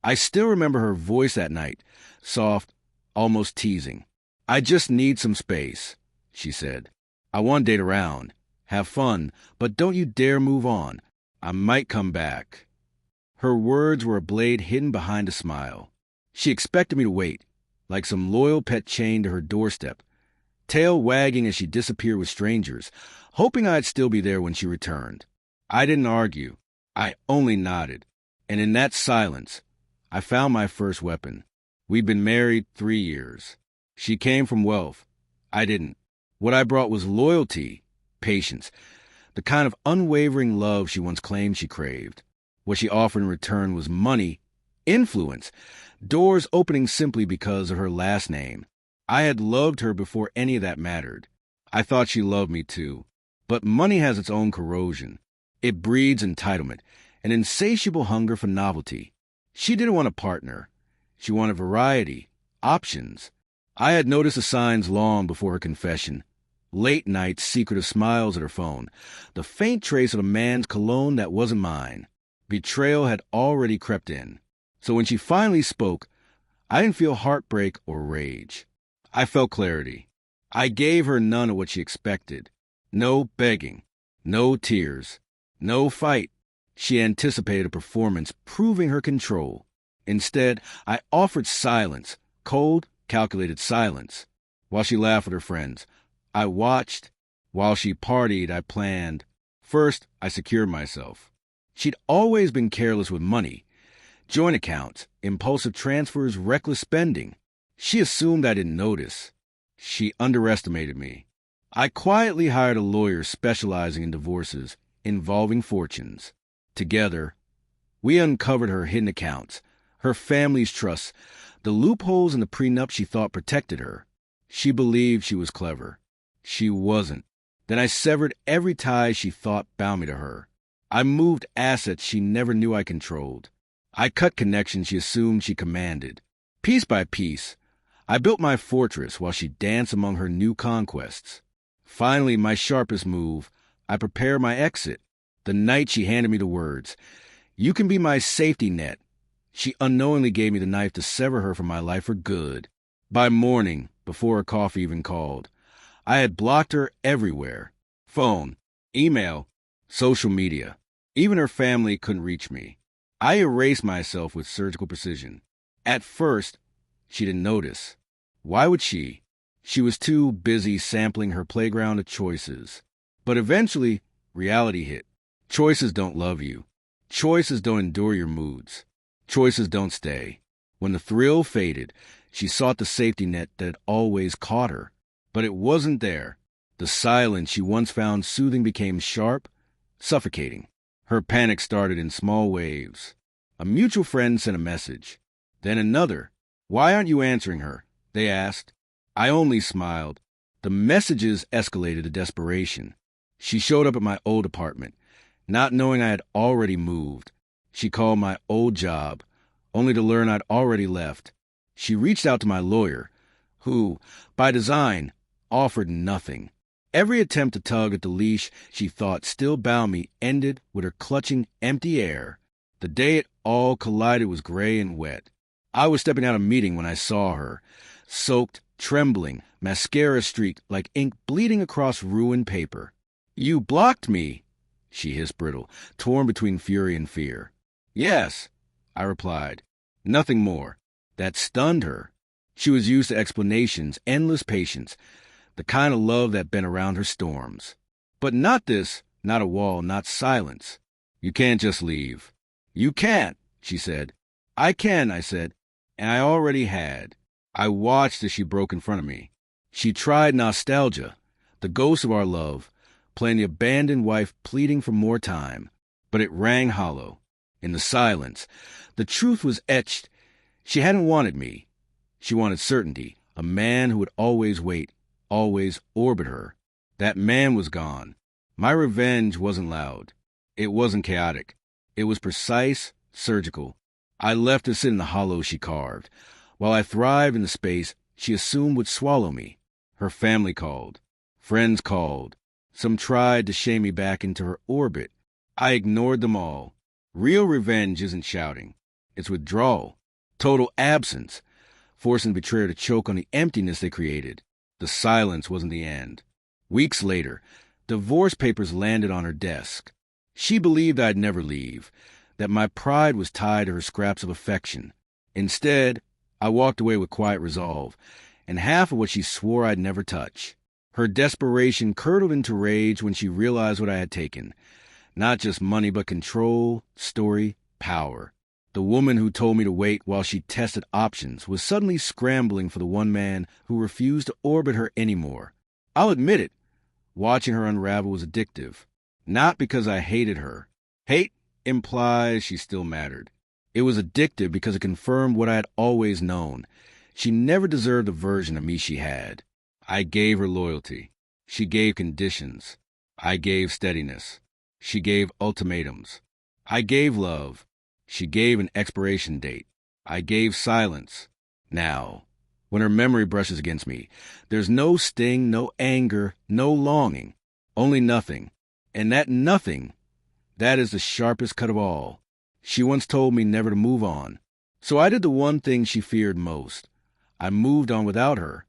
I still remember her voice that night, soft, almost teasing. "I just need some space," she said. "I want to date around, have fun, but don't you dare move on. I might come back." Her words were a blade hidden behind a smile. She expected me to wait, like some loyal pet chained to her doorstep, tail wagging as she disappeared with strangers, hoping I'd still be there when she returned. I didn't argue. I only nodded. And in that silence, I found my first weapon. We'd been married 3 years. She came from wealth. I didn't. What I brought was loyalty, patience, the kind of unwavering love she once claimed she craved. What she offered in return was money, influence, doors opening simply because of her last name. I had loved her before any of that mattered. I thought she loved me too. But money has its own corrosion. It breeds entitlement, an insatiable hunger for novelty. She didn't want a partner. She wanted variety, options. I had noticed the signs long before her confession. Late night, secretive smiles at her phone. The faint trace of a man's cologne that wasn't mine. Betrayal had already crept in. So when she finally spoke, I didn't feel heartbreak or rage. I felt clarity. I gave her none of what she expected. No begging. No tears. No fight. She anticipated a performance proving her control. Instead, I offered silence, cold, calculated silence. While she laughed with her friends, I watched. While she partied, I planned. First, I secured myself. She'd always been careless with money. Joint accounts, impulsive transfers, reckless spending. She assumed I didn't notice. She underestimated me. I quietly hired a lawyer specializing in divorces involving fortunes. Together, we uncovered her hidden accounts, her family's trusts, the loopholes in the prenup she thought protected her. She believed she was clever. She wasn't. Then I severed every tie she thought bound me to her. I moved assets she never knew I controlled. I cut connections she assumed she commanded. Piece by piece, I built my fortress while she danced among her new conquests. Finally, my sharpest move, I prepared my exit. The night she handed me the words, "You can be my safety net." She unknowingly gave me the knife to sever her from my life for good. By morning, before her coffee even called, I had blocked her everywhere. Phone, email, social media. Even her family couldn't reach me. I erased myself with surgical precision. At first, she didn't notice. Why would she? She was too busy sampling her playground of choices. But eventually, reality hit. Choices don't love you. Choices don't endure your moods. Choices don't stay. When the thrill faded, she sought the safety net that had always caught her. But it wasn't there. The silence she once found soothing became sharp, suffocating. Her panic started in small waves. A mutual friend sent a message. Then another. "Why aren't you answering her?" they asked. I only smiled. The messages escalated to desperation. She showed up at my old apartment, not knowing I had already moved. She called my old job, only to learn I'd already left. She reached out to my lawyer, who, by design, offered nothing. Every attempt to tug at the leash she thought still bound me ended with her clutching empty air. The day it all collided was gray and wet. I was stepping out of a meeting when I saw her, soaked, trembling, mascara streaked like ink bleeding across ruined paper. "You blocked me," she hissed brittle, torn between fury and fear. "Yes," I replied. Nothing more. That stunned her. She was used to explanations, endless patience, the kind of love that bent around her storms. But not this, not a wall, not silence. "You can't just leave." "You can't," she said. "I can," I said, and I already had. I watched as she broke in front of me. She tried nostalgia, the ghost of our love, playing the abandoned wife pleading for more time. But it rang hollow. In the silence, the truth was etched. She hadn't wanted me. She wanted certainty, a man who would always wait, always orbit her. That man was gone. My revenge wasn't loud. It wasn't chaotic. It was precise, surgical. I left her sit in the hollow she carved. While I thrived in the space she assumed would swallow me. Her family called. Friends called. Some tried to shame me back into her orbit. I ignored them all. Real revenge isn't shouting. It's withdrawal, total absence, forcing the betrayer to choke on the emptiness they created. The silence wasn't the end. Weeks later, divorce papers landed on her desk. She believed I'd never leave, that my pride was tied to her scraps of affection. Instead, I walked away with quiet resolve, and half of what she swore I'd never touch. Her desperation curdled into rage when she realized what I had taken. Not just money, but control, story, power. The woman who told me to wait while she tested options was suddenly scrambling for the one man who refused to orbit her anymore. I'll admit it, watching her unravel was addictive. Not because I hated her. Hate implies she still mattered. It was addictive because it confirmed what I had always known. She never deserved the version of me she had. I gave her loyalty. She gave conditions. I gave steadiness. She gave ultimatums. I gave love. She gave an expiration date. I gave silence. Now, when her memory brushes against me, there's no sting, no anger, no longing, only nothing. And that nothing, that is the sharpest cut of all. She once told me never to move on. So I did the one thing she feared most. I moved on without her,